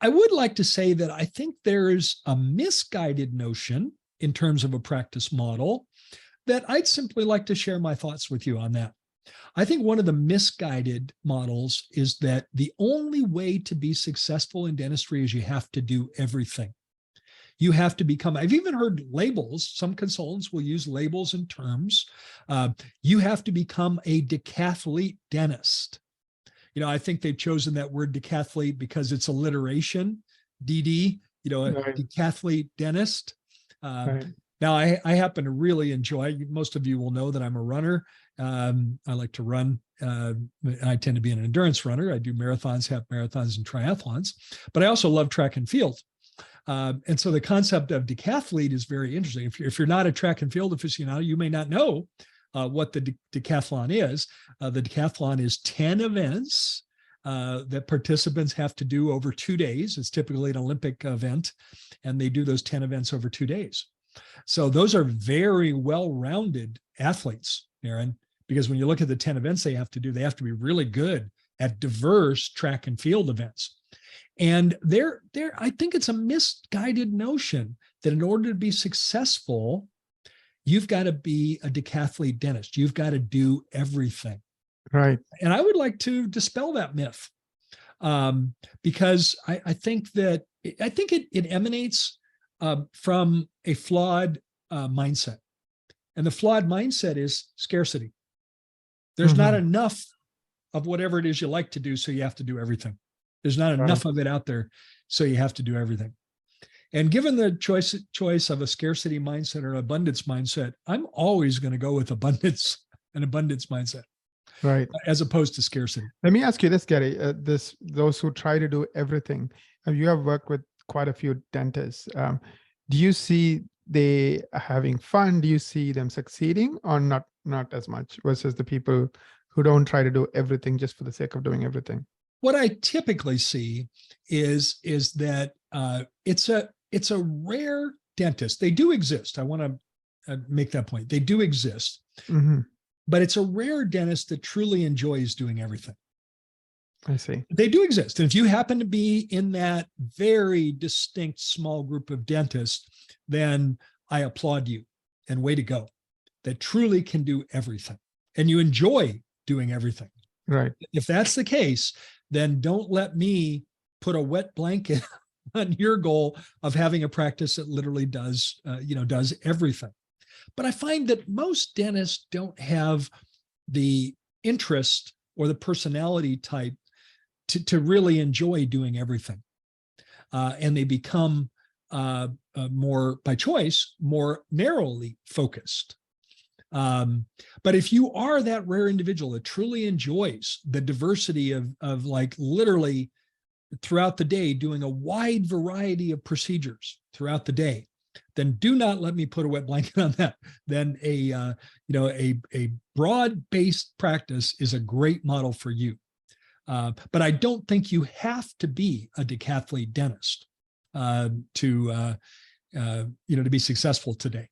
I would like to say that I think there's a misguided notion in terms of a practice model that I'd simply like to share my thoughts with you on that. I think one of the misguided models is that the only way to be successful in dentistry is you have to do everything. You have to become, I've even heard labels, some consultants will use labels and terms. You have to become a decathlete dentist. I think they've chosen that word decathlete because it's alliteration, DD, a Right. decathlete dentist. Right. Now, I happen to really enjoy, most of you will know that I'm a runner. I like to run. I tend to be an endurance runner. I do marathons, half marathons, and triathlons, but I also love track and field. And so the concept of decathlete is very interesting. If you're not a track and field aficionado, you may not know what the decathlon is. The decathlon is 10 events that participants have to do over 2 days. It's typically an Olympic event, and they do those 10 events over 2 days. So those are very well-rounded athletes, Aaron, because when you look at the 10 events they have to do, they have to be really good at diverse track and field events. And I think it's a misguided notion that in order to be successful, you've got to be a decathlete dentist. You've got to do everything. Right. And I would like to dispel that myth because I think it emanates from a flawed mindset. And the flawed mindset is scarcity. There's not enough of whatever it is you like to do, so you have to do everything. There's not enough of it out there, so you have to do everything. And given the choice of a scarcity mindset or an abundance mindset, I'm always going to go with an abundance mindset, right, as opposed to scarcity. Let me ask you this, Gary. Those who try to do everything, you have worked with quite a few dentists. Do you see they having fun? Do you see them succeeding, or not as much, versus the people who don't try to do everything just for the sake of doing everything? What I typically see is that it's a rare dentist. They do exist. I want to make that point. They do exist, but it's a rare dentist that truly enjoys doing everything. I see. They do exist. And if you happen to be in that very distinct small group of dentists, then I applaud you and way to go. That truly can do everything and you enjoy doing everything. Right. If that's the case, then don't let me put a wet blanket on your goal of having a practice that literally does everything. But I find that most dentists don't have the interest or the personality type to really enjoy doing everything. And they become more, by choice, more narrowly focused. But if you are that rare individual that truly enjoys the diversity of like literally throughout the day doing a wide variety of procedures throughout the day, then do not let me put a wet blanket on that. Then a broad-based practice is a great model for you. But I don't think you have to be a decathlete dentist to be successful today.